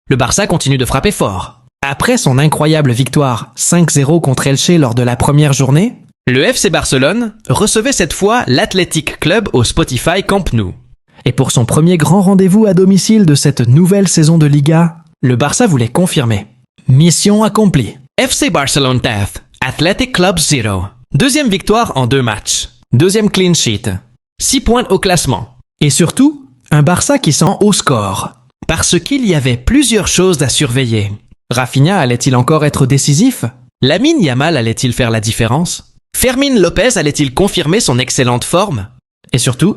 Le Barça continue de frapper fort. Après son incroyable victoire 5-0 contre Elche lors de la première journée, le FC Barcelone recevait cette fois l'Athletic Club au Spotify Camp Nou. Et pour son premier grand rendez-vous à domicile de cette nouvelle saison de Liga, le Barça voulait confirmer. Mission accomplie. FC Barcelone Tath, Athletic Club 0. Deuxième victoire en 2 matchs. Deuxième clean sheet. 6 points au classement. Et surtout, un Barça qui sent au score. Parce qu'il y avait plusieurs choses à surveiller. Rafinha allait-il encore être décisif? Lamine Yamal allait-il faire la différence? Fermín López allait-il confirmer son excellente forme? Et surtout,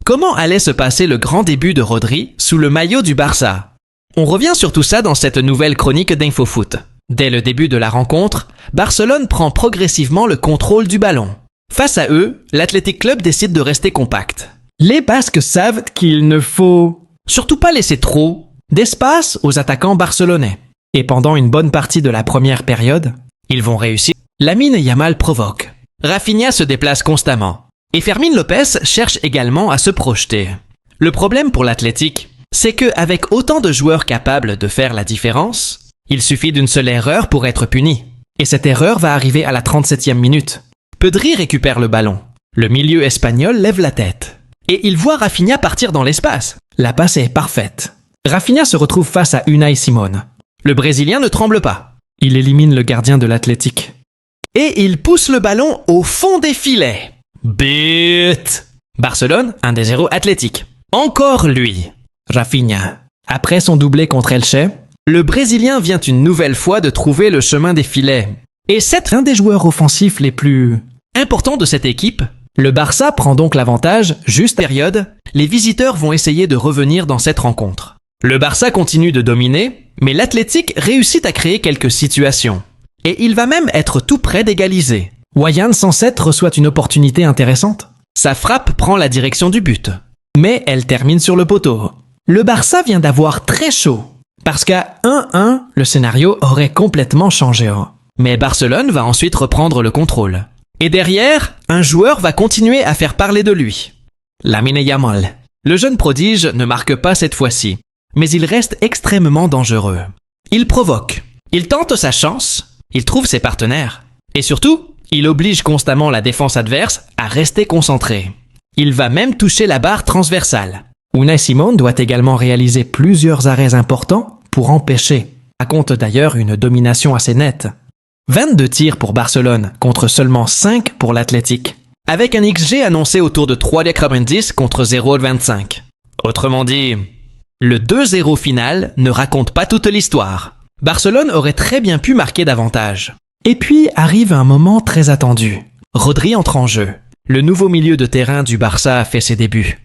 comment allait se passer le grand début de Rodri sous le maillot du Barça? On revient sur tout ça dans cette nouvelle chronique d'InfoFoot. Dès le début de la rencontre, Barcelone prend progressivement le contrôle du ballon. Face à eux, l'Athletic Club décide de rester compact. Les Basques savent qu'il ne faut surtout pas laisser trop d'espace aux attaquants barcelonais. Et pendant une bonne partie de la première période, ils vont réussir. Lamine Yamal provoque. Rafinha se déplace constamment. Et Fermín López cherche également à se projeter. Le problème pour l'Athletic, c'est qu'avec autant de joueurs capables de faire la différence, il suffit d'une seule erreur pour être puni. Et cette erreur va arriver à la 37e minute. Pedri récupère le ballon. Le milieu espagnol lève la tête. Et il voit Rafinha partir dans l'espace. La passe est parfaite. Rafinha se retrouve face à Unai Simón. Le Brésilien ne tremble pas. Il élimine le gardien de l'Athletic. Et il pousse le ballon au fond des filets. But! Barcelone, 1-0 Athletic. Encore lui. Rafinha. Après son doublé contre Elche, le Brésilien vient une nouvelle fois de trouver le chemin des filets. Et c'est un des joueurs offensifs les plus importants de cette équipe. Le Barça prend donc l'avantage, juste à période, les visiteurs vont essayer de revenir dans cette rencontre. Le Barça continue de dominer, mais l'Athletic réussit à créer quelques situations. Et il va même être tout près d'égaliser. Wayne 107 reçoit une opportunité intéressante. Sa frappe prend la direction du but. Mais elle termine sur le poteau. Le Barça vient d'avoir très chaud. Parce qu'à 1-1, le scénario aurait complètement changé. Mais Barcelone va ensuite reprendre le contrôle. Et derrière, un joueur va continuer à faire parler de lui. Lamine Yamal. Le jeune prodige ne marque pas cette fois-ci. Mais il reste extrêmement dangereux. Il provoque. Il tente sa chance. Il trouve ses partenaires. Et surtout, il oblige constamment la défense adverse à rester concentrée. Il va même toucher la barre transversale. Unai Simón doit également réaliser plusieurs arrêts importants pour empêcher. Raconte d'ailleurs une domination assez nette. 22 tirs pour Barcelone contre seulement 5 pour l'Athletic. Avec un XG annoncé autour de 3,90 contre 0,25. Autrement dit, le 2-0 final ne raconte pas toute l'histoire. Barcelone aurait très bien pu marquer davantage. Et puis arrive un moment très attendu. Rodri entre en jeu. Le nouveau milieu de terrain du Barça a fait ses débuts.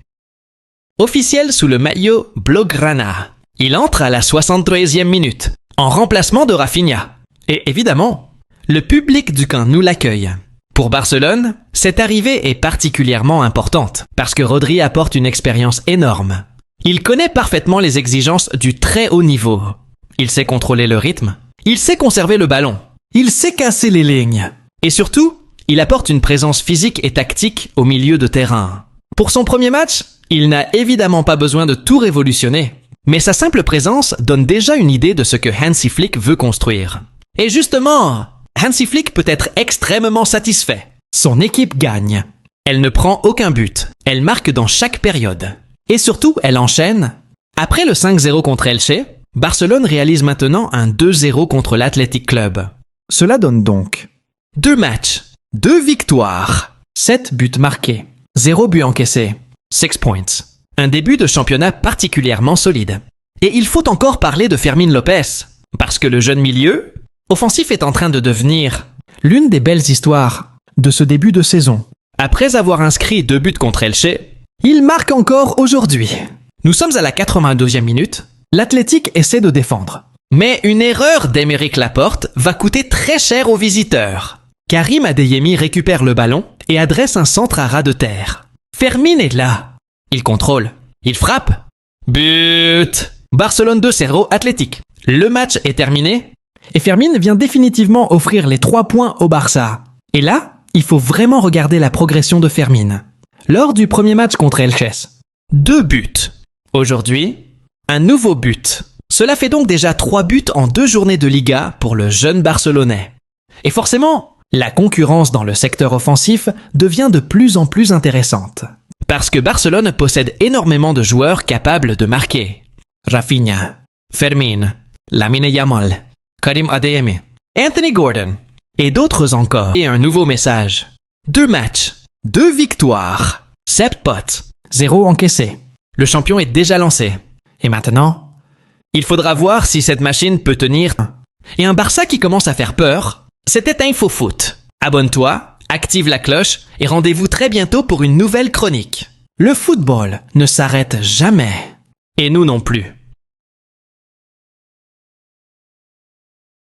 Officiel sous le maillot Blaugrana. Il entre à la 73e minute, en remplacement de Rafinha. Et évidemment, le public du Camp Nou l'accueille. Pour Barcelone, cette arrivée est particulièrement importante, parce que Rodri apporte une expérience énorme. Il connaît parfaitement les exigences du très haut niveau. Il sait contrôler le rythme. Il sait conserver le ballon. Il sait casser les lignes. Et surtout, il apporte une présence physique et tactique au milieu de terrain. Pour son premier match, il n'a évidemment pas besoin de tout révolutionner. Mais sa simple présence donne déjà une idée de ce que Hansi Flick veut construire. Et justement, Hansi Flick peut être extrêmement satisfait. Son équipe gagne. Elle ne prend aucun but. Elle marque dans chaque période. Et surtout, elle enchaîne. Après le 5-0 contre Elche, Barcelone réalise maintenant un 2-0 contre l'Athletic Club. Cela donne donc 2 matchs, 2 victoires, 7 buts marqués, 0 but encaissé, 6 points. Un début de championnat particulièrement solide. Et il faut encore parler de Fermín López, parce que le jeune milieu offensif est en train de devenir l'une des belles histoires de ce début de saison. Après avoir inscrit 2 buts contre Elche, il marque encore aujourd'hui. Nous sommes à la 82e minute. L'Athletic essaie de défendre. Mais une erreur d'Aymeric Laporte va coûter très cher aux visiteurs. Karim Adeyemi récupère le ballon et adresse un centre à ras de terre. Fermín est là. Il contrôle. Il frappe. But! Barcelone 2-0 Athletic. Le match est terminé et Fermín vient définitivement offrir les 3 points au Barça. Et là, il faut vraiment regarder la progression de Fermín. Lors du premier match contre Elche, 2 buts. Aujourd'hui, un nouveau but. Cela fait donc déjà 3 buts en 2 journées de Liga pour le jeune Barcelonais. Et forcément, la concurrence dans le secteur offensif devient de plus en plus intéressante. Parce que Barcelone possède énormément de joueurs capables de marquer. Rafinha, Fermín, Lamine Yamal, Karim Adeyemi, Anthony Gordon et d'autres encore. Et un nouveau message. 2 matchs, 2 victoires, 7 potes, 0 encaissé. Le champion est déjà lancé. Et maintenant, il faudra voir si cette machine peut tenir. Et un Barça qui commence à faire peur, c'était InfoFoot. Abonne-toi, active la cloche et rendez-vous très bientôt pour une nouvelle chronique. Le football ne s'arrête jamais. Et nous non plus.